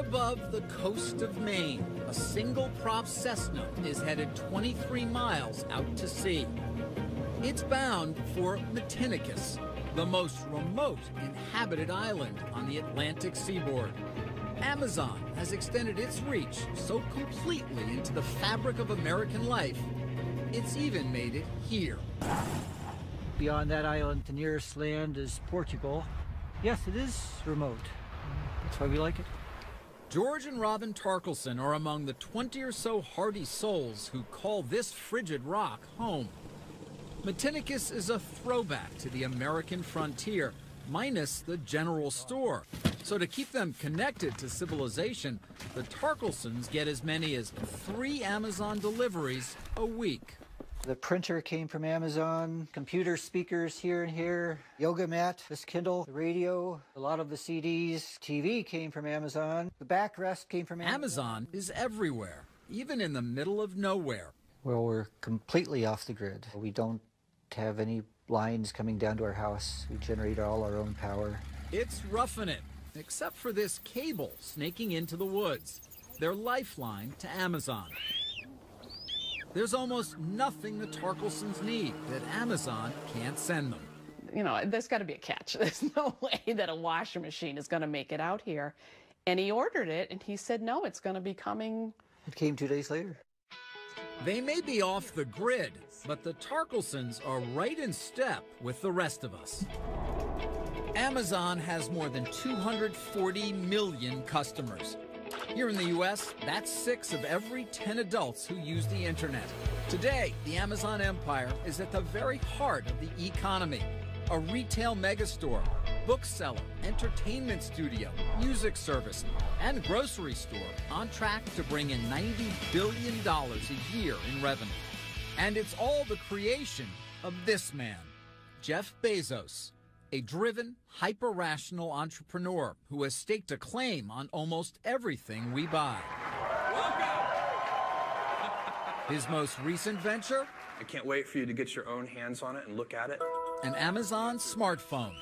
above the coast of Maine, a single-prop Cessna is headed 23 miles out to sea. It's bound for Matinicus, the most remote inhabited island on the Atlantic seaboard. Amazon has extended its reach so completely into the fabric of American life, it's even made it here. Beyond that island, the nearest land is Portugal. Yes, it is remote. That's why we like it. George and Robin Tarkelson are among the 20 or so hardy souls who call this frigid rock home. Matinicus is a throwback to the American frontier, minus the general store. So to keep them connected to civilization, the Tarkelsons get as many as 3 Amazon deliveries a week. The printer came from Amazon, computer speakers here and here, yoga mat, this Kindle, the radio, a lot of the CDs, TV came from Amazon, the backrest came from Amazon. Amazon is everywhere, even in the middle of nowhere. Well, we're completely off the grid. We don't have any lines coming down to our house. We generate all our own power. It's roughing it, except for this cable snaking into the woods, their lifeline to Amazon. There's almost nothing the Tarkelsons need that Amazon can't send them. You know, there's got to be a catch. There's no way that a washer machine is going to make it out here. And he ordered it, and he said, no, it's going to be coming. It came 2 days later. They may be off the grid, but the Tarkelsons are right in step with the rest of us. Amazon has more than 240 million customers. Here in the U.S., that's 6 of every 10 adults who use the internet. Today, the Amazon empire is at the very heart of the economy. A retail megastore, bookseller, entertainment studio, music service, and grocery store on track to bring in $90 billion a year in revenue. And it's all the creation of this man, Jeff Bezos. A driven, hyper-rational entrepreneur who has staked a claim on almost everything we buy. His most recent venture? I can't wait for you to get your own hands on it and look at it. An Amazon smartphone.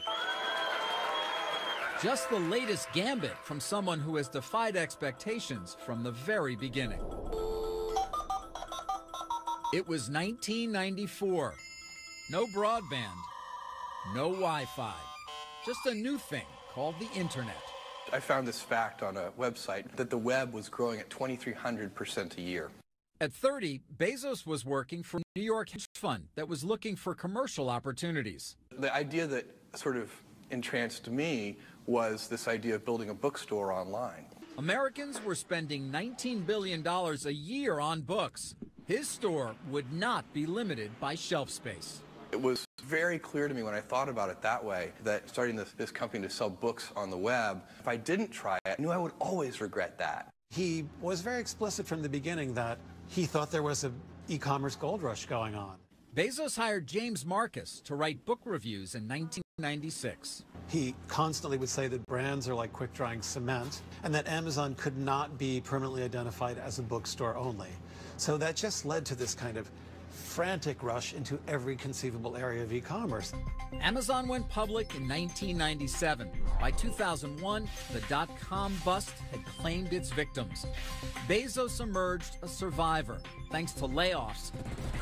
Just the latest gambit from someone who has defied expectations from the very beginning. It was 1994. No broadband. No Wi-Fi, just a new thing called the internet. I found this fact on a website that the web was growing at 2,300% a year. At 30, Bezos was working for a New York hedge fund that was looking for commercial opportunities. The idea that sort of entranced me was this idea of building a bookstore online. Americans were spending $19 billion a year on books. His store would not be limited by shelf space. It was very clear to me when I thought about it that way that starting this company to sell books on the web, if I didn't try it, I knew I would always regret that. He was very explicit from the beginning that he thought there was an e-commerce gold rush going on. Bezos hired James Marcus to write book reviews in 1996. He constantly would say that brands are like quick-drying cement and that Amazon could not be permanently identified as a bookstore only. So that just led to this kind of frantic rush into every conceivable area of e-commerce. Amazon went public in 1997. By 2001, the dot-com bust had claimed its victims. Bezos emerged a survivor thanks to layoffs,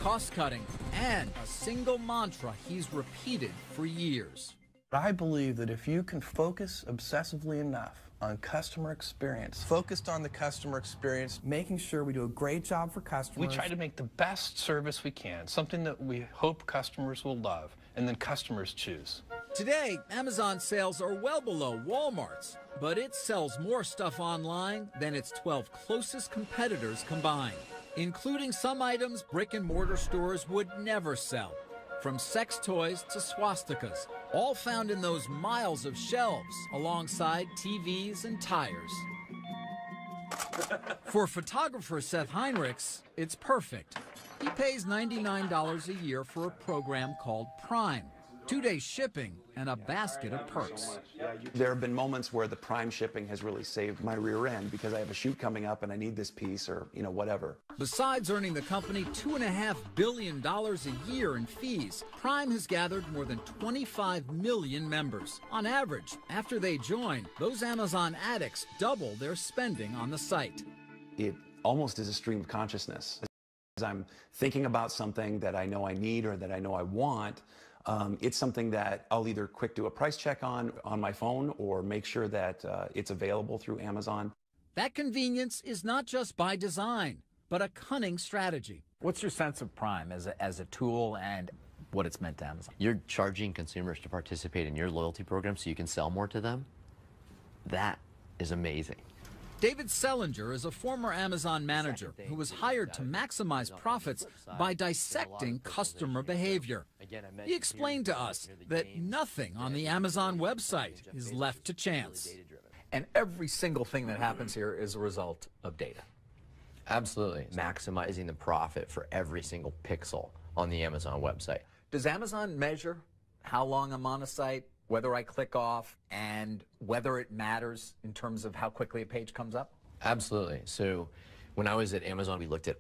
cost-cutting, and a single mantra he's repeated for years. I believe that if you can focus obsessively enough on customer experience, focused on the customer experience, making sure we do a great job for customers. We try to make the best service we can, something that we hope customers will love, and then customers choose. Today, Amazon sales are well below Walmart's, but it sells more stuff online than its 12 closest competitors combined, including some items brick-and-mortar stores would never sell. From sex toys to swastikas, all found in those miles of shelves alongside TVs and tires. For photographer Seth Heinrichs, it's perfect. He pays $99 a year for a program called Prime, 2-day shipping, and a basket of perks. There have been moments where the Prime shipping has really saved my rear end because I have a shoot coming up and I need this piece or, whatever. Besides earning the company $2.5 billion a year in fees, Prime has gathered more than 25 million members. On average, after they join, those Amazon addicts double their spending on the site. It almost is a stream of consciousness. As I'm thinking about something that I know I need or that I know I want, it's something that I'll either quick do a price check on my phone or make sure that it's available through Amazon. That convenience is not just by design, but a cunning strategy. What's your sense of Prime as a tool and what it's meant to Amazon? You're charging consumers to participate in your loyalty program so you can sell more to them. That is amazing. David Selinger is a former Amazon manager who was hired to maximize profits by dissecting customer behavior. He explained to us that nothing on the Amazon website is left to chance. And every single thing that happens here is a result of data. Absolutely. Maximizing the profit for every single pixel on the Amazon website. Does Amazon measure how long I'm on a site, whether I click off, and whether it matters in terms of how quickly a page comes up? Absolutely. So when I was at Amazon, we looked at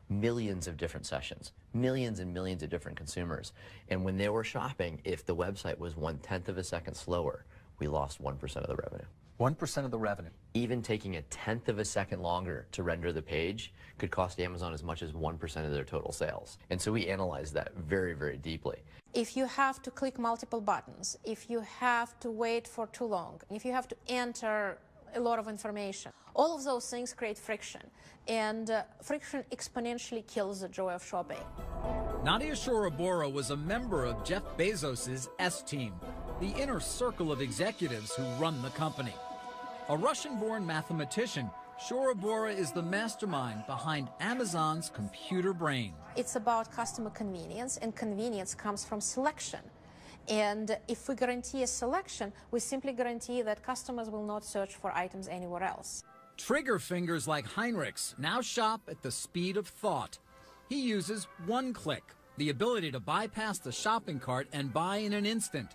millions of different sessions, millions and millions of different consumers. And when they were shopping, if the website was 1/10 of a second slower, we lost 1% of the revenue. 1% of the revenue. Even taking 1/10 of a second longer to render the page could cost Amazon as much as 1% of their total sales. And so we analyzed that very, very deeply. If you have to click multiple buttons, if you have to wait for too long, if you have to enter a lot of information, all of those things create friction. And friction exponentially kills the joy of shopping. Nadia Shorobora was a member of Jeff Bezos' S-Team, the inner circle of executives who run the company. A Russian-born mathematician, Shorobora is the mastermind behind Amazon's computer brain. It's about customer convenience, and convenience comes from selection. And if we guarantee a selection, we simply guarantee that customers will not search for items anywhere else. Trigger fingers like Heinrich's now shop at the speed of thought. He uses one click, the ability to bypass the shopping cart and buy in an instant.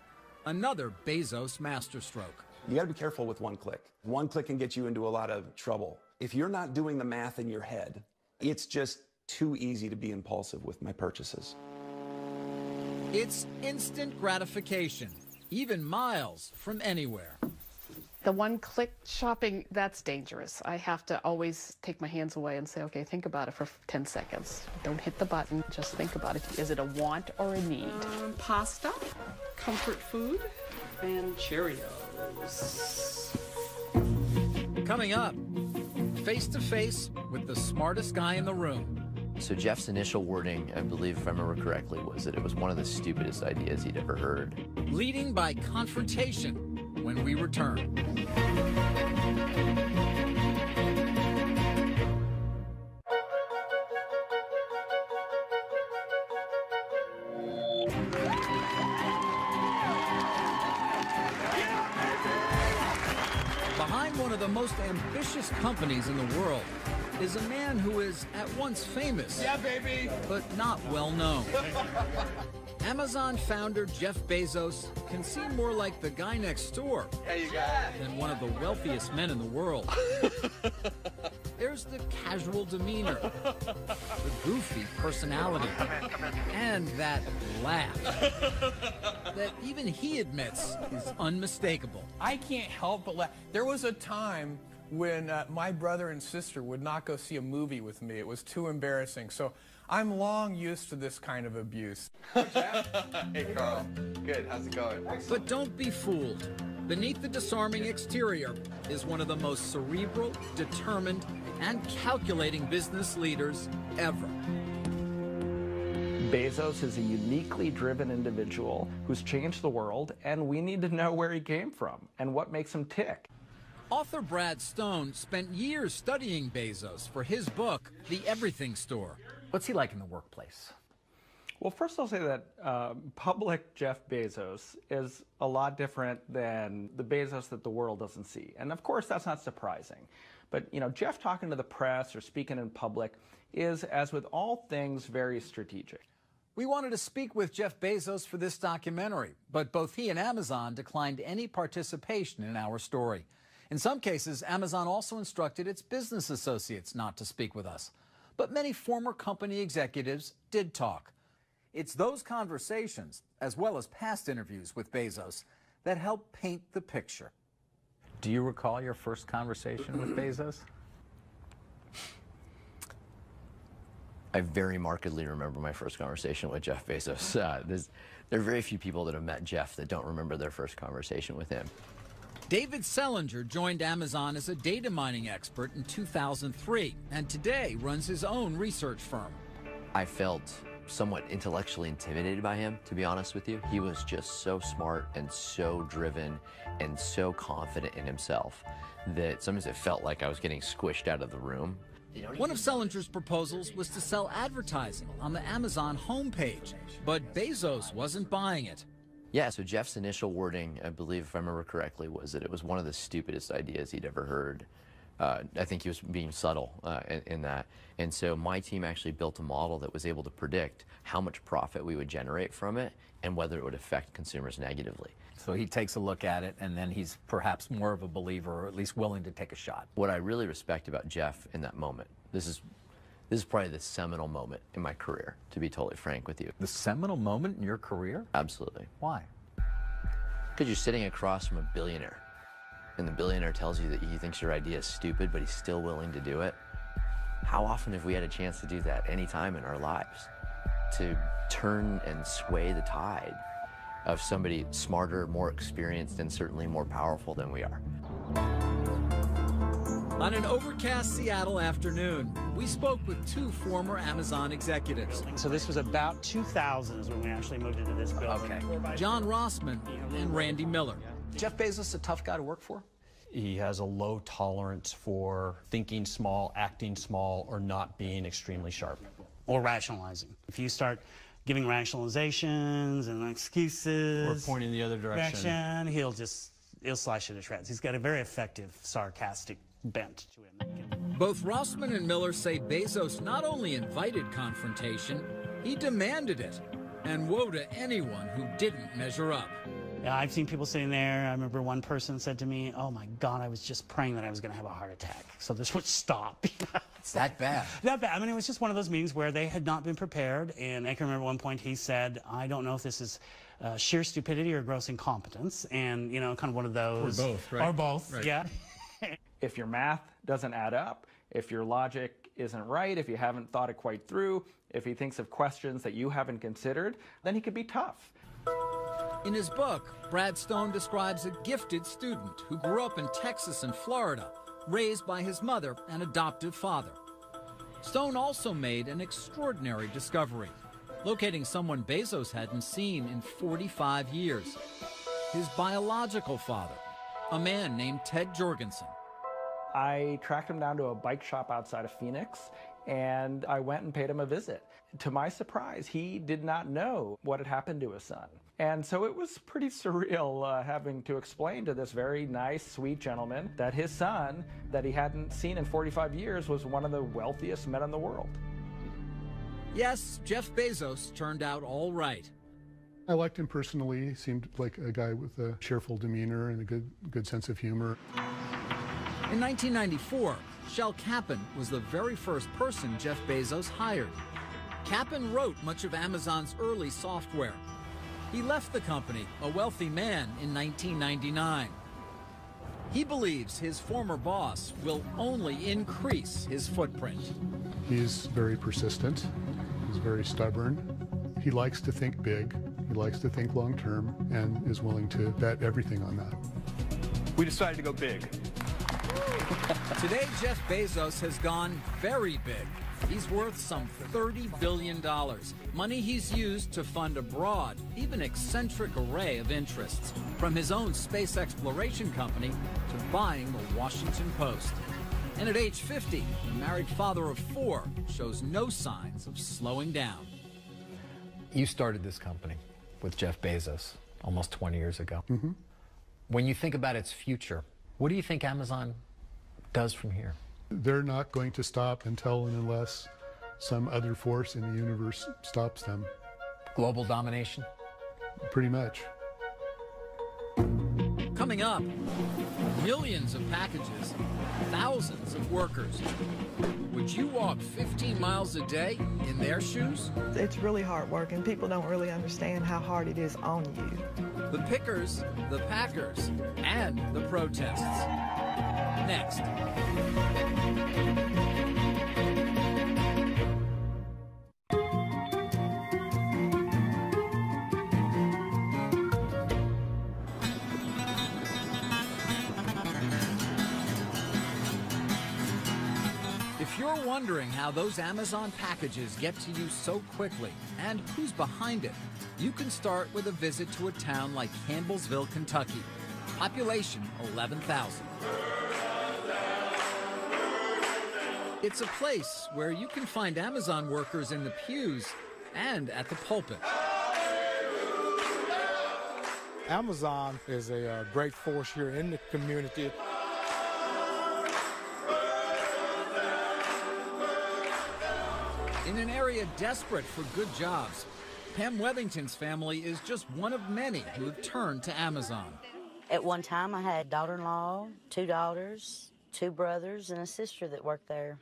Another Bezos masterstroke. You got to be careful with one click. One click can get you into a lot of trouble. If you're not doing the math in your head, it's just too easy to be impulsive with my purchases. It's instant gratification, even miles from anywhere. The one-click shopping, that's dangerous. I have to always take my hands away and say, okay, think about it for 10 seconds. Don't hit the button, just think about it. Is it a want or a need? Pasta, comfort food, and Cheerios. Coming up, face-to-face with the smartest guy in the room. So Jeff's initial wording, I believe if I remember correctly, was that it was one of the stupidest ideas he'd ever heard. Leading by confrontation when we return. Behind one of the most ambitious companies in the world is a man who is at once famous, but not well known. Amazon founder Jeff Bezos can seem more like the guy next door than one of the wealthiest men in the world. There's the casual demeanor, the goofy personality, and that laugh that even he admits is unmistakable. I can't help but laugh. There was a time when my brother and sister would not go see a movie with me. It was too embarrassing. So I'm long used to this kind of abuse. Hey, Carl. Good. How's it going? But don't be fooled. Beneath the disarming exterior is one of the most cerebral, determined, and calculating business leaders ever. Bezos is a uniquely driven individual who's changed the world, and we need to know where he came from and what makes him tick. Author Brad Stone spent years studying Bezos for his book, The Everything Store. What's he like in the workplace? Well, first I'll say that public Jeff Bezos is a lot different than the Bezos that the world doesn't see. And of course, that's not surprising. But, you know, Jeff talking to the press or speaking in public is, as with all things, very strategic. We wanted to speak with Jeff Bezos for this documentary, but both he and Amazon declined any participation in our story. In some cases, Amazon also instructed its business associates not to speak with us. But many former company executives did talk. It's those conversations, as well as past interviews with Bezos, that help paint the picture. Do you recall your first conversation with Bezos? I very markedly remember my first conversation with Jeff Bezos. There are very few people that have met Jeff that don't remember their first conversation with him. David Selinger joined Amazon as a data mining expert in 2003 and today runs his own research firm. I felt somewhat intellectually intimidated by him, to be honest with you. He was just so smart and so driven and so confident in himself that sometimes it felt like I was getting squished out of the room. One of Selinger's proposals was to sell advertising on the Amazon homepage, but Bezos wasn't buying it. Yeah, so Jeff's initial wording, I believe, if I remember correctly, was that it was one of the stupidest ideas he'd ever heard. I think he was being subtle in that. And so my team actually built a model that was able to predict how much profit we would generate from it and whether it would affect consumers negatively. So he takes a look at it, and then he's perhaps more of a believer, or at least willing to take a shot. What I really respect about Jeff in that moment, this is probably the seminal moment in my career, to be totally frank with you. The seminal moment in your career? Absolutely. Why? Because you're sitting across from a billionaire, and the billionaire tells you that he thinks your idea is stupid, but he's still willing to do it. How often have we had a chance to do that any time in our lives? To turn and sway the tide of somebody smarter, more experienced, and certainly more powerful than we are. On an overcast Seattle afternoon, we spoke with two former Amazon executives. So this was about 2000 is when we actually moved into this building. Okay. John Rossman and Randy Miller. Jeff Bezos a tough guy to work for? He has a low tolerance for thinking small, acting small, or not being extremely sharp. Or rationalizing. If you start giving rationalizations and excuses, or pointing the other direction, he'll slice you to shreds. He's got a very effective, sarcastic bent to him. Both Rossman and Miller say Bezos not only invited confrontation, he demanded it. And woe to anyone who didn't measure up. Yeah, I've seen people sitting there. I remember one person said to me, "Oh my God, I was just praying that I was going to have a heart attack, so this would stop." It's that bad. That bad. I mean, it was just one of those meetings where they had not been prepared. And I can remember one point he said, "I don't know if this is sheer stupidity or gross incompetence," and you know, kind of one of those. Or both, right? Or both, right. Yeah. If your math doesn't add up, if your logic isn't right, if you haven't thought it quite through, if he thinks of questions that you haven't considered, then he could be tough. In his book, Brad Stone describes a gifted student who grew up in Texas and Florida, raised by his mother and adoptive father. Stone also made an extraordinary discovery, locating someone Bezos hadn't seen in 45 years. His biological father, a man named Ted Jorgensen. I tracked him down to a bike shop outside of Phoenix, and I went and paid him a visit. To my surprise, he did not know what had happened to his son. And so it was pretty surreal having to explain to this very nice, sweet gentleman that his son, that he hadn't seen in 45 years, was one of the wealthiest men in the world. Yes, Jeff Bezos turned out all right. I liked him personally. He seemed like a guy with a cheerful demeanor and a good sense of humor. In 1994, Shel Kappan was the very first person Jeff Bezos hired. Kappan wrote much of Amazon's early software. He left the company, a wealthy man, in 1999. He believes his former boss will only increase his footprint. He's very persistent. He's very stubborn. He likes to think big. He likes to think long term and is willing to bet everything on that. We decided to go big. Today, Jeff Bezos has gone very big. He's worth some $30 billion, money he's used to fund a broad, even eccentric array of interests, from his own space exploration company to buying the Washington Post. And at age 50, the married father of 4 shows no signs of slowing down. You started this company with Jeff Bezos almost 20 years ago. Mm-hmm. When you think about its future, what do you think Amazon does from here? They're not going to stop until and unless some other force in the universe stops them. Global domination? Pretty much. Coming up, millions of packages, thousands of workers. Would you walk 15 miles a day in their shoes? It's really hard work, and people don't really understand how hard it is on you. The pickers, the packers, and the protests. Next. If you're wondering how those Amazon packages get to you so quickly and who's behind it, you can start with a visit to a town like Campbellsville, Kentucky. Population 11,000. It's a place where you can find Amazon workers in the pews and at the pulpit. Amazon is a great force here in the community. In an area desperate for good jobs, Pam Wethington's family is just one of many who have turned to Amazon. At one time, I had a daughter-in-law, 2 daughters, 2 brothers, and a sister that worked there.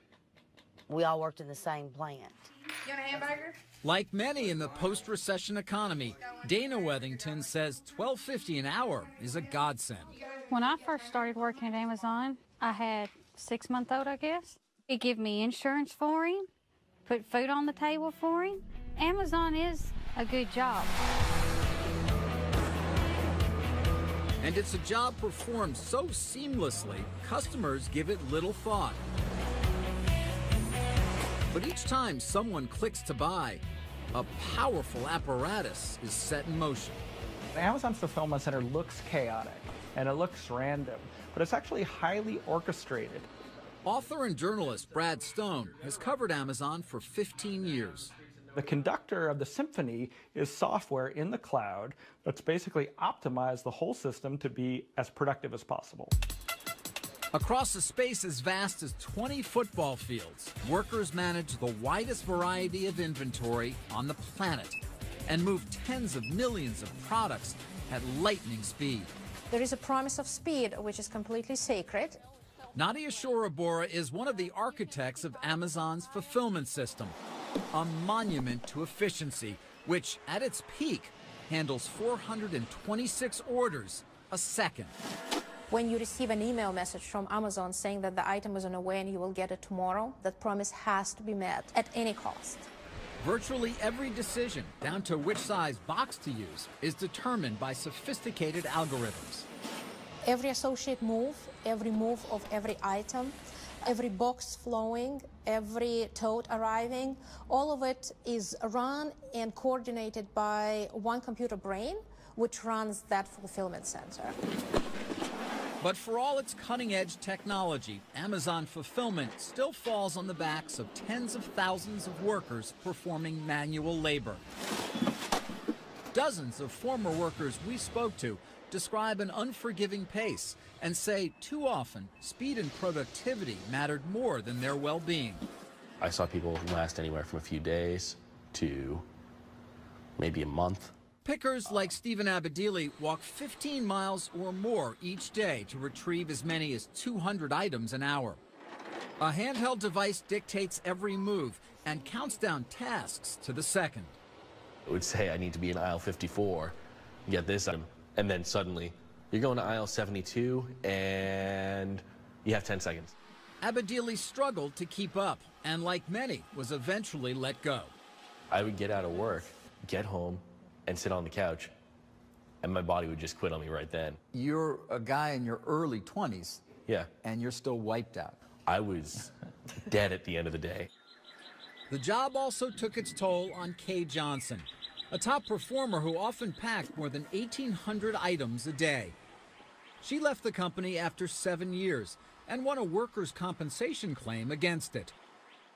We all worked in the same plant. You want a hamburger? Like many in the post-recession economy, Dana Wethington says $12.50 an hour is a godsend. When I first started working at Amazon, I had a 6-month-old, I guess. It gave me insurance for him, put food on the table for him. Amazon is a good job. And it's a job performed so seamlessly, customers give it little thought. But each time someone clicks to buy, a powerful apparatus is set in motion. Amazon's fulfillment center looks chaotic and it looks random, but it's actually highly orchestrated. Author and journalist Brad Stone has covered Amazon for 15 years. The conductor of the symphony is software in the cloud that's basically optimized the whole system to be as productive as possible. Across a space as vast as 20 football fields, workers manage the widest variety of inventory on the planet and move tens of millions of products at lightning speed. There is a promise of speed, which is completely sacred. Nadia Shorabora is one of the architects of Amazon's fulfillment system, a monument to efficiency, which at its peak handles 426 orders a second. When you receive an email message from Amazon saying that the item is on the way and you will get it tomorrow, that promise has to be met at any cost. Virtually every decision, down to which size box to use, is determined by sophisticated algorithms. Every associate move, every move of every item, every box flowing, every tote arriving, all of it is run and coordinated by one computer brain, which runs that fulfillment center. But for all its cutting-edge technology, Amazon Fulfillment still falls on the backs of tens of thousands of workers performing manual labor. Dozens of former workers we spoke to describe an unforgiving pace and say too often speed and productivity mattered more than their well-being. I saw people last anywhere from a few days to maybe a month. Pickers like Stephen Abedili walk 15 miles or more each day to retrieve as many as 200 items an hour. A handheld device dictates every move and counts down tasks to the second. It would say I need to be in aisle 54, get this item, and then suddenly you're going to aisle 72 and you have 10 seconds. Abedili struggled to keep up and, like many, was eventually let go. I would get out of work, get home, and sit on the couch, and my body would just quit on me right then. You're a guy in your early 20s. Yeah. And you're still wiped out. I was dead at the end of the day. The job also took its toll on Kay Johnson, a top performer who often packed more than 1,800 items a day. She left the company after 7 years and won a workers' compensation claim against it.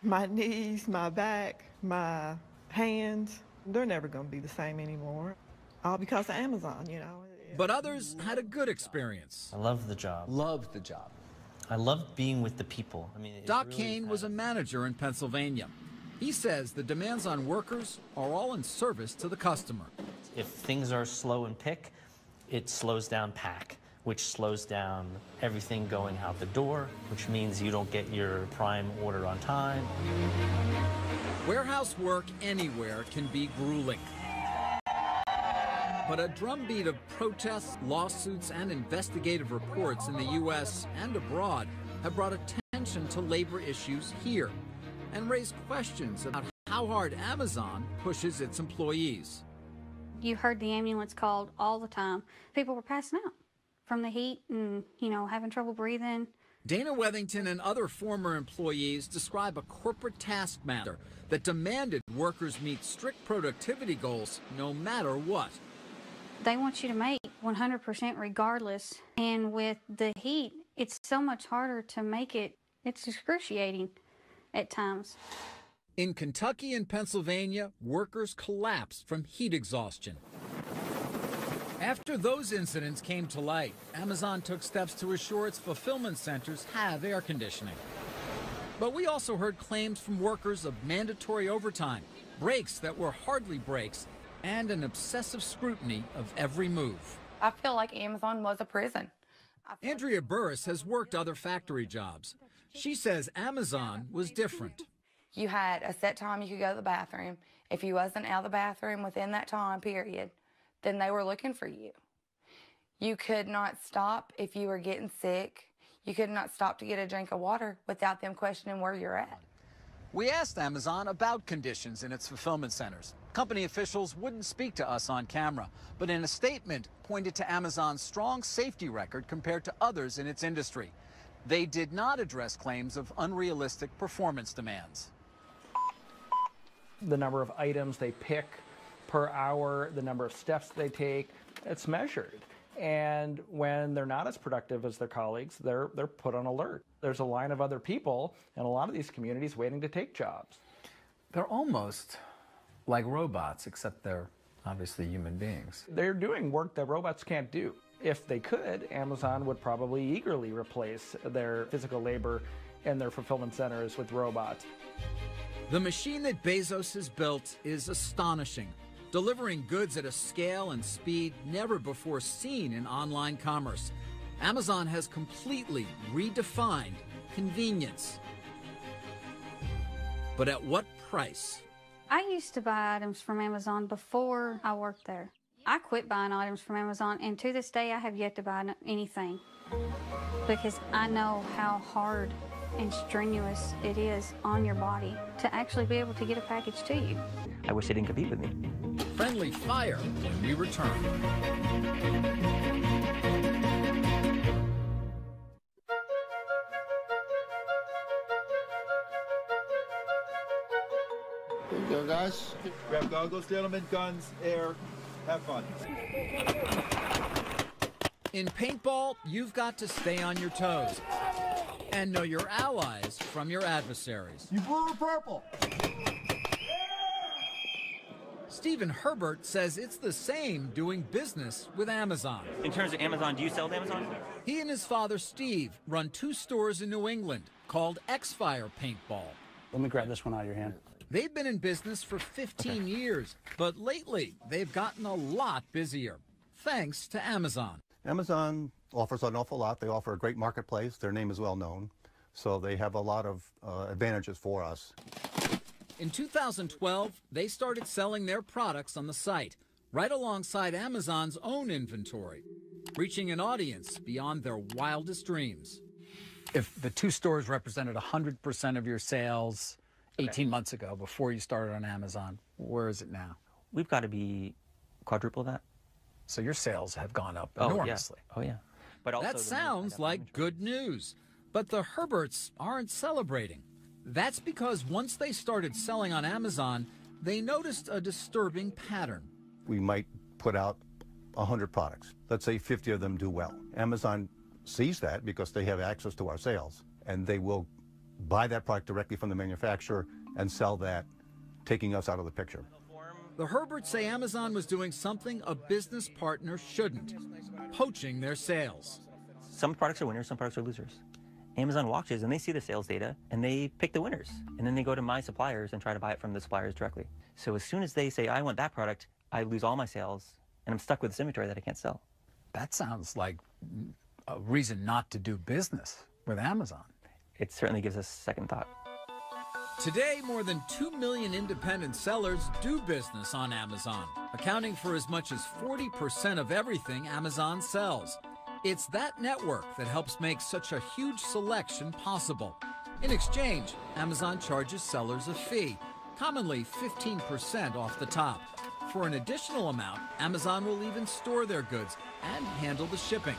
My knees, my back, my hands, they're never going to be the same anymore. All because of Amazon, you know. But others had a good experience. I love the job. Loved the job. I loved being with the people. I mean, Doc Kane was a manager in Pennsylvania. He says the demands on workers are all in service to the customer. If things are slow in pick, it slows down pack, which slows down everything going out the door, which means you don't get your prime order on time. Warehouse work anywhere can be grueling. But a drumbeat of protests, lawsuits, and investigative reports in the U.S. and abroad have brought attention to labor issues here and raised questions about how hard Amazon pushes its employees. You heard the ambulance called all the time. People were passing out from the heat and, having trouble breathing. Dana Wethington and other former employees describe a corporate taskmaster that demanded workers meet strict productivity goals no matter what. They want you to make 100% regardless. And with the heat, it's so much harder to make it. It's excruciating at times. In Kentucky and Pennsylvania, workers collapsed from heat exhaustion. After those incidents came to light, Amazon took steps to assure its fulfillment centers have air conditioning. But we also heard claims from workers of mandatory overtime, breaks that were hardly breaks, and an obsessive scrutiny of every move. I feel like Amazon was a prison. Andrea Burris has worked other factory jobs. She says Amazon was different. You had a set time you could go to the bathroom. If you wasn't out of the bathroom within that time period, then they were looking for you. You could not stop if you were getting sick. You could not stop to get a drink of water without them questioning where you're at. We asked Amazon about conditions in its fulfillment centers. Company officials wouldn't speak to us on camera, but in a statement pointed to Amazon's strong safety record compared to others in its industry. They did not address claims of unrealistic performance demands. The number of items they pick per hour, the number of steps they take, it's measured. And when they're not as productive as their colleagues, they're put on alert. There's a line of other people in a lot of these communities waiting to take jobs. They're almost like robots, except they're obviously human beings. They're doing work that robots can't do. If they could, Amazon would probably eagerly replace their physical labor in their fulfillment centers with robots. The machine that Bezos has built is astonishing, delivering goods at a scale and speed never before seen in online commerce. Amazon has completely redefined convenience. But at what price? I used to buy items from Amazon before I worked there. I quit buying items from Amazon, and to this day, I have yet to buy anything because I know how hard and strenuous it is on your body to actually be able to get a package to you. I wish they didn't compete with me. Friendly fire when we return. There you go, guys. Grab goggles, gentlemen, guns, air. Have fun. In paintball, you've got to stay on your toes and know your allies from your adversaries. You blue or purple? Stephen Herbert says it's the same doing business with Amazon. In terms of Amazon, do you sell to Amazon? He and his father, Steve, run 2 stores in New England called X-Fire Paintball. Let me grab this one out of your hand. They've been in business for 15 years, but lately they've gotten a lot busier, thanks to Amazon. Amazon offers an awful lot. They offer a great marketplace. Their name is well known, so they have a lot of advantages for us. In 2012, they started selling their products on the site, right alongside Amazon's own inventory, reaching an audience beyond their wildest dreams. If the 2 stores represented 100% of your sales 18 months ago, before you started on Amazon, where is it now? We've got to be quadruple that. So your sales have gone up enormously. Yeah. Oh, yeah. But also that sounds like good news, but the Herberts aren't celebrating. That's because once they started selling on Amazon, they noticed a disturbing pattern. We might put out 100 products. Let's say 50 of them do well. Amazon sees that because they have access to our sales, and they will buy that product directly from the manufacturer and sell that, taking us out of the picture. The Herberts say Amazon was doing something a business partner shouldn't, poaching their sales. Some products are winners, some products are losers. Amazon watches and they see the sales data and they pick the winners. And then they go to my suppliers and try to buy it from the suppliers directly. So as soon as they say, I want that product, I lose all my sales and I'm stuck with this inventory that I can't sell. That sounds like a reason not to do business with Amazon. It certainly gives us second thought. Today, more than 2 million independent sellers do business on Amazon, accounting for as much as 40% of everything Amazon sells. It's that network that helps make such a huge selection possible. In exchange, Amazon charges sellers a fee, commonly 15% off the top. For an additional amount, Amazon will even store their goods and handle the shipping.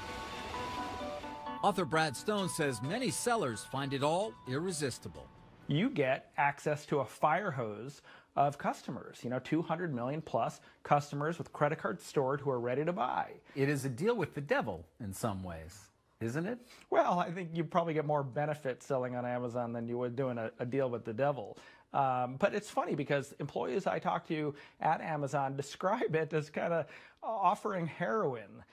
Author Brad Stone says many sellers find it all irresistible. You get access to a fire hose of customers, 200 million plus customers with credit cards stored who are ready to buy. It is a deal with the devil in some ways, isn't it? Well, I think you probably get more benefit selling on Amazon than you would doing a deal with the devil. But it's funny because employees I talk to at Amazon describe it as kind of offering heroin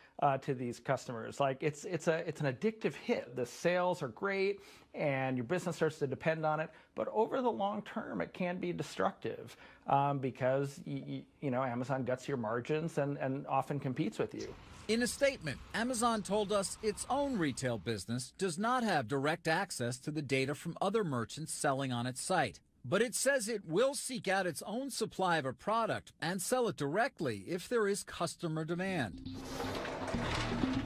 to these customers. Like it's an addictive hit. The sales are great and your business starts to depend on it. But over the long term, it can be destructive because Amazon guts your margins and often competes with you. In a statement, Amazon told us its own retail business does not have direct access to the data from other merchants selling on its site. But it says it will seek out its own supply of a product and sell it directly if there is customer demand.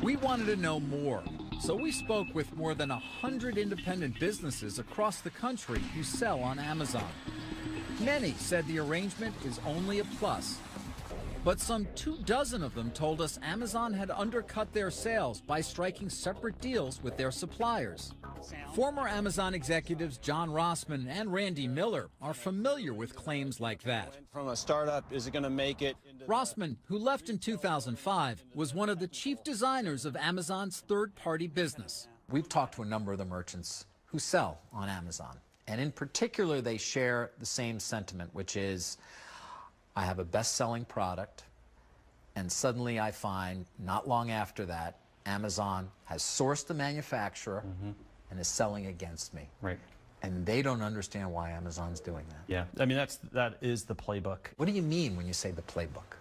We wanted to know more, so we spoke with more than 100 independent businesses across the country who sell on Amazon. Many said the arrangement is only a plus. But some 24 of them told us Amazon had undercut their sales by striking separate deals with their suppliers. Former Amazon executives John Rossman and Randy Miller are familiar with claims like that. From a startup, is it going to make it? Rossman, who left in 2005, was one of the chief designers of Amazon's third-party business. We've talked to a number of the merchants who sell on Amazon, and in particular, they share the same sentiment, which is, I have a best-selling product, and suddenly I find, not long after that, Amazon has sourced the manufacturer and is selling against me. Right. And they don't understand why Amazon's doing that. Yeah, I mean, that is the playbook. What do you mean when you say the playbook?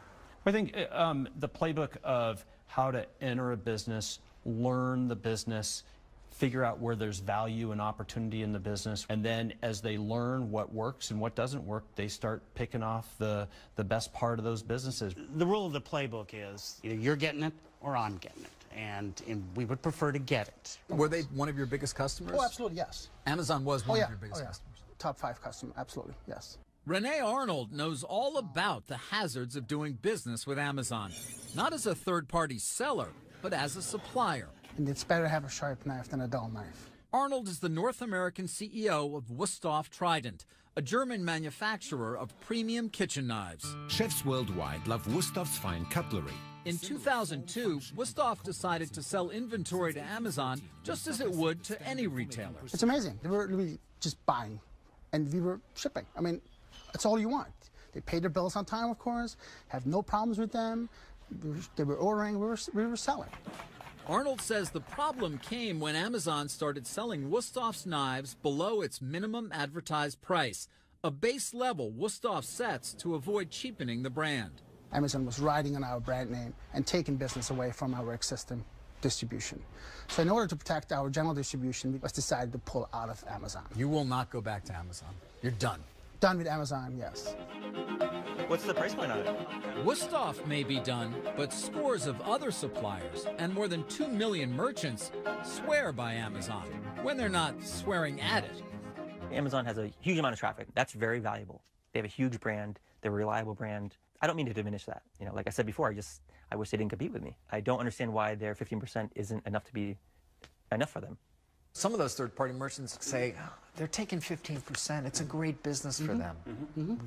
I think the playbook of how to enter a business, learn the business, figure out where there's value and opportunity in the business, and then as they learn what works and what doesn't work, they start picking off the best part of those businesses. The rule of the playbook is either you're getting it or I'm getting it, and we would prefer to get it. Were they one of your biggest customers? Oh, absolutely, yes. Amazon was one of your biggest customers. Top 5 customer, absolutely, yes. Renee Arnold knows all about the hazards of doing business with Amazon, not as a third-party seller, but as a supplier. And it's better to have a sharp knife than a dull knife. Arnold is the North American CEO of Wusthof Trident, a German manufacturer of premium kitchen knives. Chefs worldwide love Wustof's fine cutlery. In 2002, Wusthof decided to sell inventory to Amazon just as it would to any retailer. It's amazing. They were really just buying, and we were shipping. I mean, that's all you want. They paid their bills on time, of course, have no problems with them. They were ordering, we were selling. Arnold says the problem came when Amazon started selling Wustof's knives below its minimum advertised price, a base level Wusthof sets to avoid cheapening the brand. Amazon was riding on our brand name and taking business away from our existing distribution. So in order to protect our general distribution, we decided to pull out of Amazon. You will not go back to Amazon. You're done. Done with Amazon, yes. What's the price point on it? Wusthof may be done, but scores of other suppliers and more than 2 million merchants swear by Amazon when they're not swearing at it. Amazon has a huge amount of traffic. That's very valuable. They have a huge brand. They're a reliable brand. I don't mean to diminish that. Like I said before, I wish they didn't compete with me. I don't understand why their 15% isn't enough to be enough for them. Some of those third-party merchants say, they're taking 15%. It's a great business for them.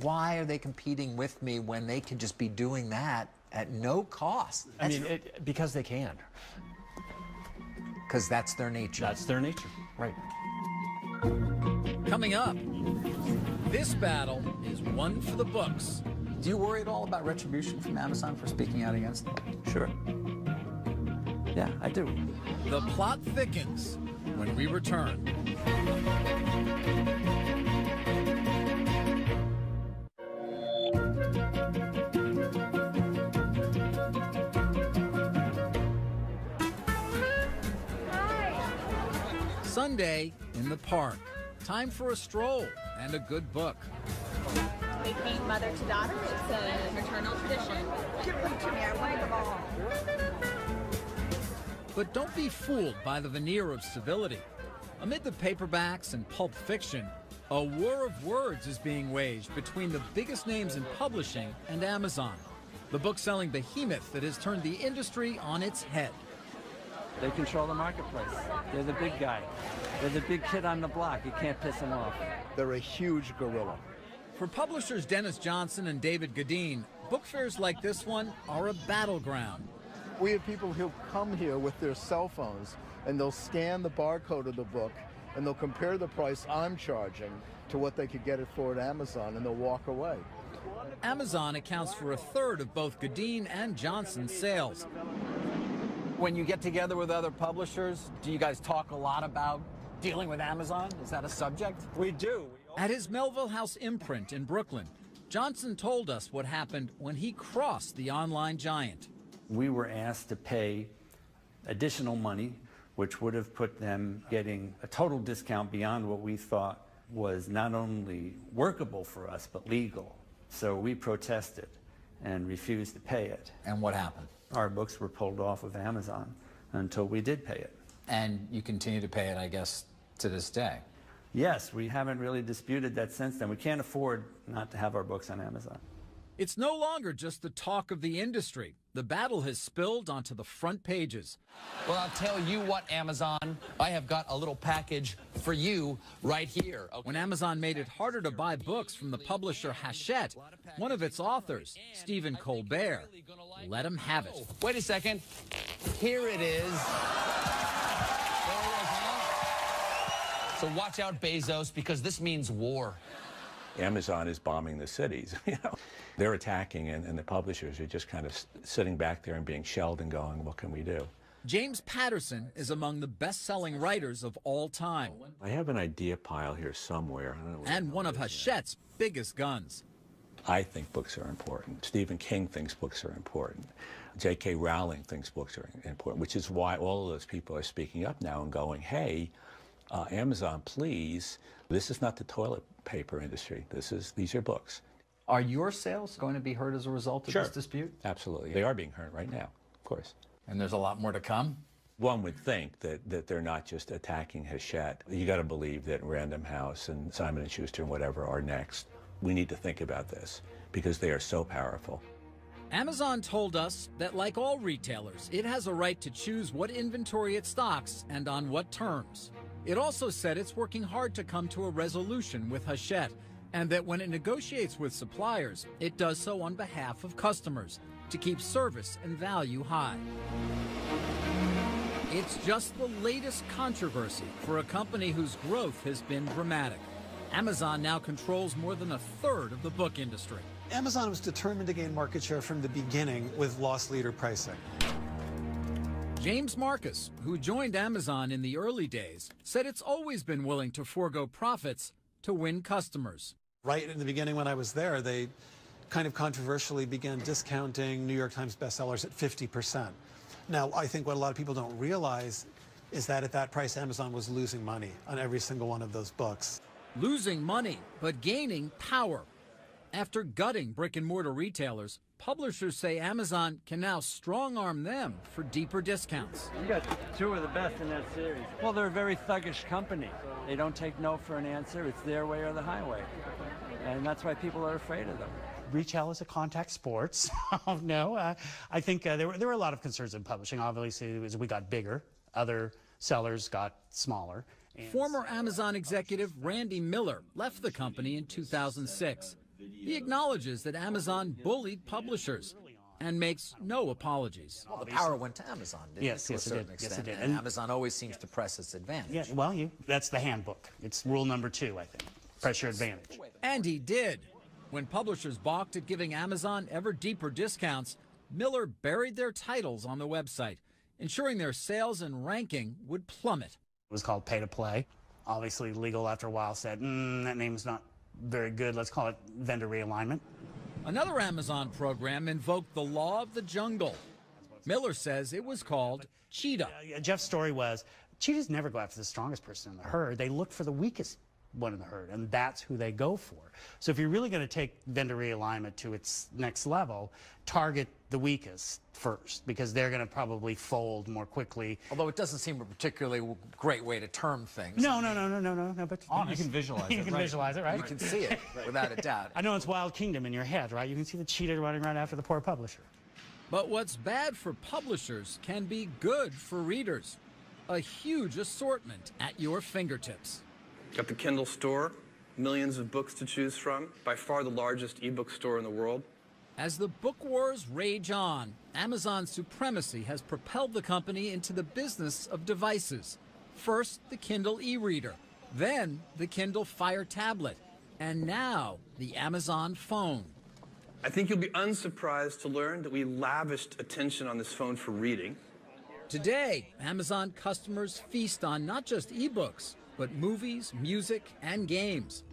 Why are they competing with me when they can just be doing that at no cost? I mean, because they can. Because that's their nature. That's their nature, right. Coming up, this battle is one for the books. Do you worry at all about retribution from Amazon for speaking out against them? Sure. Yeah, I do. The plot thickens when we return. Sunday in the park. Time for a stroll and a good book. We paint mother to daughter. It's a maternal tradition. Give them to me. I want them all. But don't be fooled by the veneer of civility. Amid the paperbacks and pulp fiction, a war of words is being waged between the biggest names in publishing and Amazon, the book-selling behemoth that has turned the industry on its head. They control the marketplace. They're the big guy. They're the big kid on the block. You can't piss them off. They're a huge gorilla. For publishers Dennis Johnson and David Gadeen, book fairs like this one are a battleground. We have people who come here with their cell phones, and they'll scan the barcode of the book, and they'll compare the price I'm charging to what they could get it for at Amazon, and they'll walk away. Amazon accounts for a third of both Gadeen and Johnson's sales. When you get together with other publishers, do you guys talk a lot about dealing with Amazon? Is that a subject? We do. At his Melville House imprint in Brooklyn, Johnson told us what happened when he crossed the online giant. We were asked to pay additional money, which would have put them getting a total discount beyond what we thought was not only workable for us, but legal. So we protested and refused to pay it. And what happened? Our books were pulled off of Amazon until we did pay it. And you continue to pay it, I guess, to this day? Yes, we haven't really disputed that since then. We can't afford not to have our books on Amazon. It's no longer just the talk of the industry. The battle has spilled onto the front pages. Well, I'll tell you what, Amazon, I have got a little package for you right here. Okay. When Amazon made it harder to buy books from the publisher Hachette, one of its authors, Stephen Colbert, let him have it. Wait a second. Here it is. So watch out, Bezos, because this means war. Amazon is bombing the cities. They're attacking, and the publishers are just kind of sitting back there and being shelled and going, what can we do? James Patterson is among the best-selling writers of all time. I have an idea pile here somewhere. I don't know and one of Hachette's biggest guns. I think books are important. Stephen King thinks books are important. J.K. Rowling thinks books are important, which is why all of those people are speaking up now and going, hey, Amazon, please, this is not the toilet paper industry. These are books. Are your sales going to be hurt as a result of this dispute? Absolutely. They are being hurt right now, of course. And there's a lot more to come? One would think that they're not just attacking Hachette. You got to believe that Random House and Simon & Schuster and whatever are next. We need to think about this because they are so powerful. Amazon told us that, like all retailers, it has a right to choose what inventory it stocks and on what terms. It also said it's working hard to come to a resolution with Hachette, and that when it negotiates with suppliers, it does so on behalf of customers to keep service and value high. It's just the latest controversy for a company whose growth has been dramatic. Amazon now controls more than a third of the book industry. Amazon was determined to gain market share from the beginning with loss leader pricing. James Marcus, who joined Amazon in the early days, said it's always been willing to forego profits to win customers. Right in the beginning when I was there, they kind of controversially began discounting New York Times bestsellers at 50%. Now, I think what a lot of people don't realize is that at that price, Amazon was losing money on every single one of those books. Losing money, but gaining power. After gutting brick-and-mortar retailers, publishers say Amazon can now strong-arm them for deeper discounts. You got two of the best in that series. Well, they're a very thuggish company. They don't take no for an answer. It's their way or the highway. And that's why people are afraid of them. Retail is a contact sport. No, I think there were a lot of concerns in publishing. Obviously, as we got bigger, other sellers got smaller. Former Amazon executive Randy Miller left the company in 2006. He acknowledges that Amazon bullied publishers and makes no apologies. Well, the power went to Amazon, didn't it, to a certain extent? Yes, it did. And Amazon always seems to press its advantage. Yeah, well, that's the handbook. It's rule number 2, I think. Press your advantage. And he did. When publishers balked at giving Amazon ever deeper discounts, Miller buried their titles on the website, ensuring their sales and ranking would plummet. It was called Pay to Play. Obviously, legal after a while said, that name's not very good. Let's call it vendor realignment. Another Amazon program invoked the law of the jungle. Miller says it was called Cheetah. Jeff's story was, cheetahs never go after the strongest person in the herd. They look for the weakest one in the herd, and that's who they go for. So if you're really going to take vendor realignment to its next level, target the weakest first, because they're going to probably fold more quickly. Although it doesn't seem a particularly great way to term things. No, but you can visualize it. You can visualize it, right? You can see it, without a doubt. I know it's Wild Kingdom in your head, right? You can see the cheetah running right after the poor publisher. But what's bad for publishers can be good for readers. A huge assortment at your fingertips. Got the Kindle store, millions of books to choose from, by far the largest ebook store in the world. As the book wars rage on, Amazon's supremacy has propelled the company into the business of devices. First, the Kindle e-reader, then the Kindle Fire tablet, and now the Amazon phone. I think you'll be unsurprised to learn that we lavished attention on this phone for reading. Today, Amazon customers feast on not just ebooks, but movies, music, and games.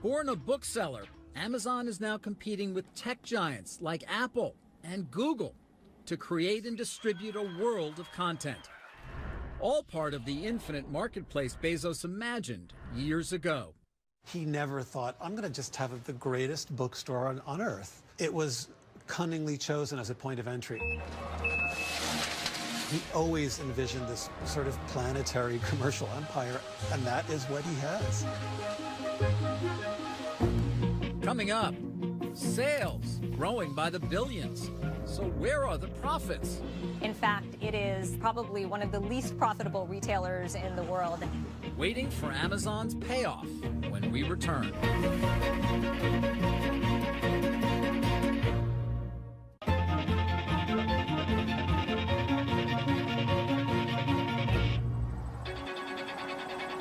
Born a bookseller, Amazon is now competing with tech giants like Apple and Google to create and distribute a world of content. All part of the infinite marketplace Bezos imagined years ago. He never thought, I'm going to just have the greatest bookstore on earth. It was cunningly chosen as a point of entry. He always envisioned this sort of planetary commercial empire, and that is what he has. Coming up, sales growing by the billions. So where are the profits? In fact, it is probably one of the least profitable retailers in the world. Waiting for Amazon's payoff when we return.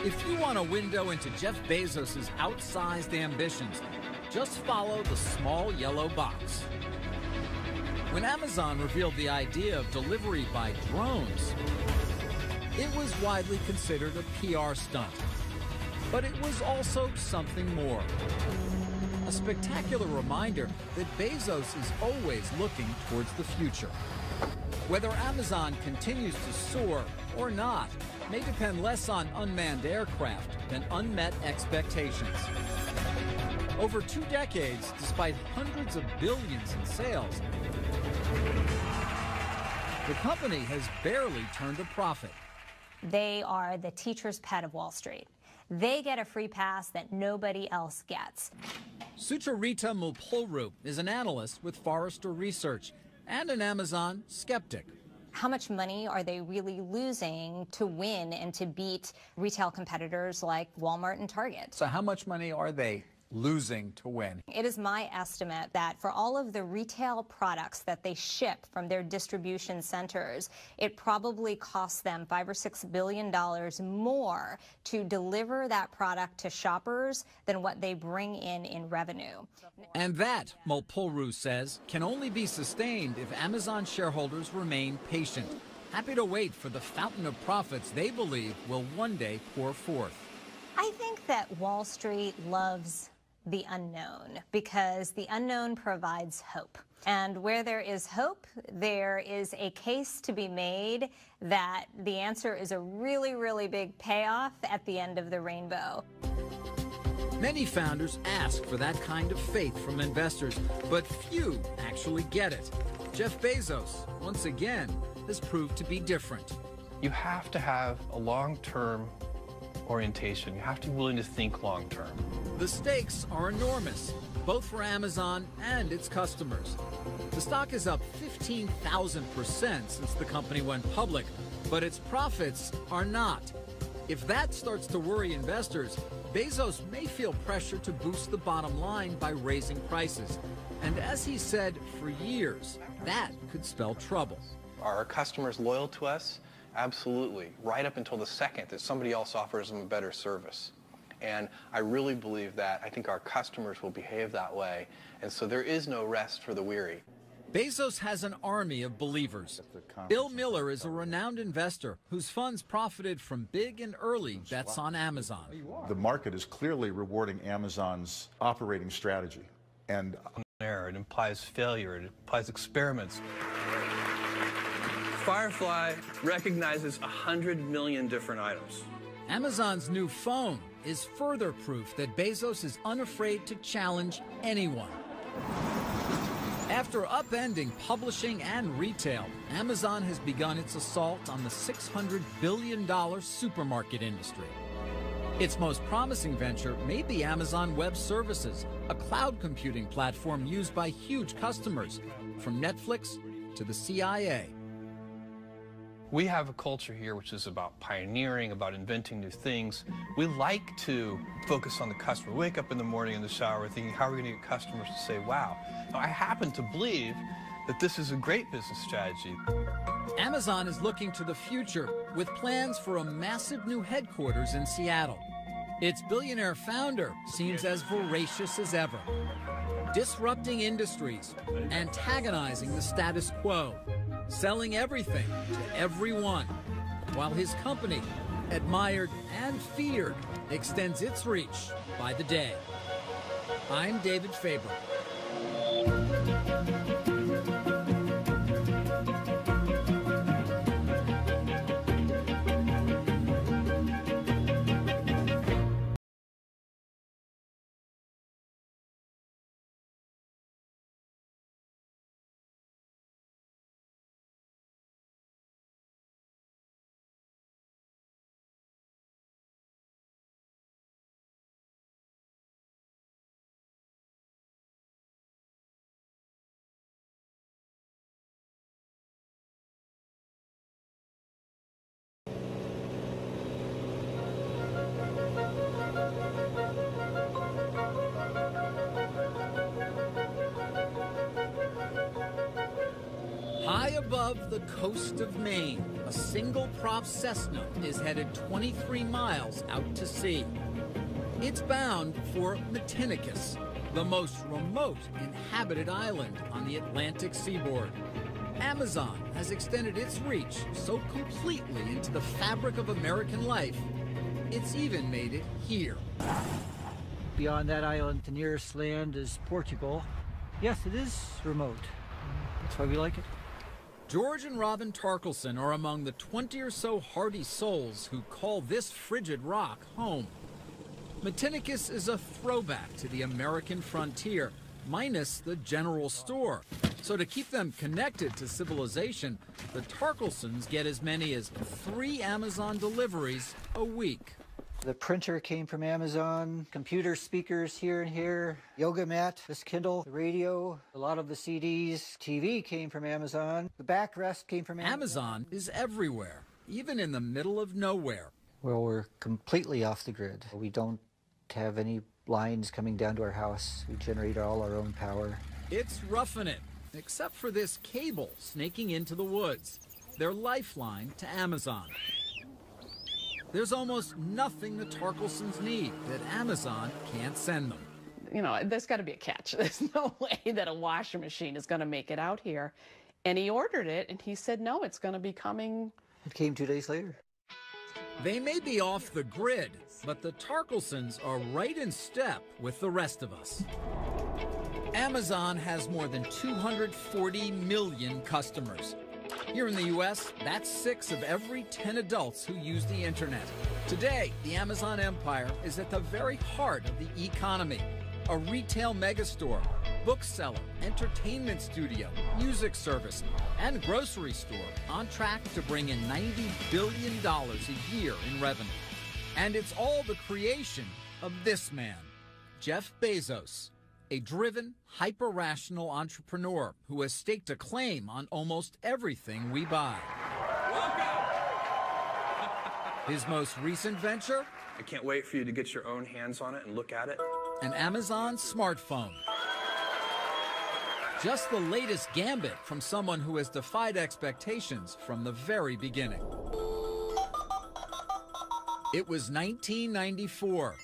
If you want a window into Jeff Bezos' outsized ambitions, just follow the small yellow box. When Amazon revealed the idea of delivery by drones, it was widely considered a PR stunt. But it was also something more. A spectacular reminder that Bezos is always looking towards the future. Whether Amazon continues to soar or not may depend less on unmanned aircraft than unmet expectations. Over 2 decades, despite hundreds of billions in sales, the company has barely turned a profit. They are the teacher's pet of Wall Street. They get a free pass that nobody else gets. Sucharita Mulpuru is an analyst with Forrester Research and an Amazon skeptic. How much money are they really losing to win and to beat retail competitors like Walmart and Target? So how much money are they losing to win? It is my estimate that for all of the retail products that they ship from their distribution centers, it probably costs them $5 or $6 billion more to deliver that product to shoppers than what they bring in revenue. And that, Mulpuru says, can only be sustained if Amazon shareholders remain patient, happy to wait for the fountain of profits they believe will one day pour forth. I think that Wall Street loves the unknown because the unknown provides hope. And where there is hope, there is a case to be made that the answer is a really, really big payoff at the end of the rainbow. Many founders ask for that kind of faith from investors, but few actually get it. Jeff Bezos, once again, has proved to be different. You have to have a long-term orientation. You have to be willing to think long-term. The stakes are enormous, both for Amazon and its customers. The stock is up 15,000% since the company went public, but its profits are not. If that starts to worry investors, Bezos may feel pressure to boost the bottom line by raising prices. And as he said for years, that could spell trouble. Are our customers loyal to us? Absolutely, right up until the second that somebody else offers them a better service. And I really believe that. I think our customers will behave that way. And so there is no rest for the weary. Bezos has an army of believers. Bill Miller is a renowned investor whose funds profited from big and early bets on Amazon. The market is clearly rewarding Amazon's operating strategy. And it implies failure, it implies experiments. Firefly recognizes 100 million different items. Amazon's new phone is further proof that Bezos is unafraid to challenge anyone. After upending publishing and retail, Amazon has begun its assault on the $600 billion supermarket industry. Its most promising venture may be Amazon Web Services, a cloud computing platform used by huge customers, from Netflix to the CIA. We have a culture here which is about pioneering, about inventing new things. We like to focus on the customer. We wake up in the morning in the shower thinking, how are we going to get customers to say, wow? Now, I happen to believe that this is a great business strategy. Amazon is looking to the future with plans for a massive new headquarters in Seattle. Its billionaire founder seems as voracious as ever, disrupting industries, antagonizing the status quo, selling everything to everyone, while his company, admired and feared, extends its reach by the day. I'm David Faber. High above the coast of Maine, a single-prop Cessna is headed 23 miles out to sea. It's bound for Matinicus, the most remote inhabited island on the Atlantic seaboard. Amazon has extended its reach so completely into the fabric of American life, it's even made it here. Beyond that island, the nearest land is Portugal. Yes, it is remote. That's why we like it. George and Robin Tarkelson are among the 20 or so hardy souls who call this frigid rock home. Matinicus is a throwback to the American frontier, minus the general store. So to keep them connected to civilization, the Tarkelsons get as many as 3 Amazon deliveries a week. The printer came from Amazon, computer speakers here and here, yoga mat, this Kindle, the radio, a lot of the CDs, TV came from Amazon, the backrest came from Amazon. Amazon is everywhere, even in the middle of nowhere. Well, we're completely off the grid. We don't have any lines coming down to our house. We generate all our own power. It's roughing it, except for this cable snaking into the woods, their lifeline to Amazon. There's almost nothing the Tarkelsons need that Amazon can't send them. You know, there's got to be a catch. There's no way that a washing machine is going to make it out here. And he ordered it, and he said, no, it's going to be coming. It came 2 days later. They may be off the grid, but the Tarkelsons are right in step with the rest of us. Amazon has more than 240 million customers. Here in the U.S., that's 6 of every 10 adults who use the internet. Today, the Amazon empire is at the very heart of the economy. A retail megastore, bookseller, entertainment studio, music service, and grocery store on track to bring in $90 billion a year in revenue. And it's all the creation of this man, Jeff Bezos, a driven, hyper-rational entrepreneur who has staked a claim on almost everything we buy. His most recent venture? I can't wait for you to get your own hands on it and look at it. An Amazon smartphone. Just the latest gambit from someone who has defied expectations from the very beginning. It was 1994.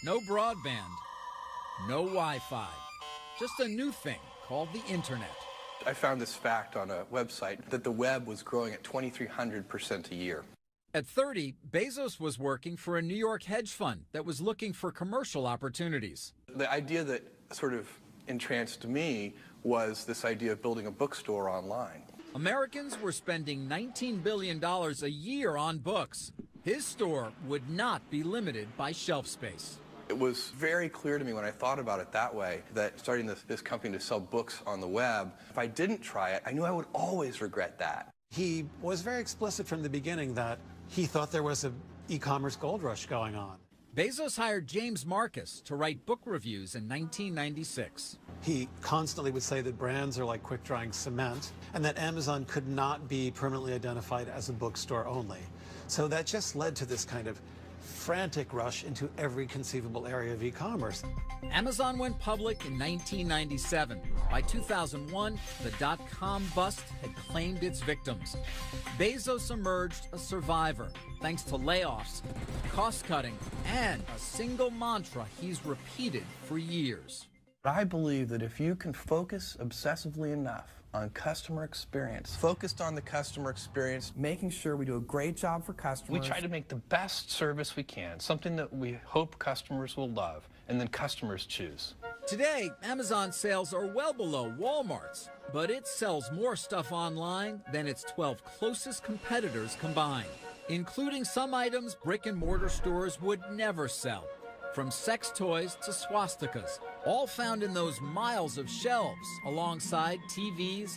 No broadband. No Wi-Fi, just a new thing called the internet. I found this fact on a website that the web was growing at 2,300% a year. At 30, Bezos was working for a New York hedge fund that was looking for commercial opportunities. The idea that sort of entranced me was this idea of building a bookstore online. Americans were spending $19 billion a year on books. His store would not be limited by shelf space. It was very clear to me when I thought about it that way that starting this company to sell books on the web, if I didn't try it, I knew I would always regret that. He was very explicit from the beginning that he thought there was an e-commerce gold rush going on. Bezos hired James Marcus to write book reviews in 1996. He constantly would say that brands are like quick-drying cement and that Amazon could not be permanently identified as a bookstore only. So that just led to this kind of frantic rush into every conceivable area of e-commerce. Amazon went public in 1997. By 2001, the dot-com bust had claimed its victims. Bezos emerged a survivor thanks to layoffs, cost-cutting, and a single mantra he's repeated for years. I believe that if you can focus obsessively enough on customer experience, focused on the customer experience, making sure we do a great job for customers. We try to make the best service we can, something that we hope customers will love, and then customers choose. Today, Amazon sales are well below Walmart's, but it sells more stuff online than its 12 closest competitors combined, including some items brick-and-mortar stores would never sell. From sex toys to swastikas, all found in those miles of shelves alongside TVs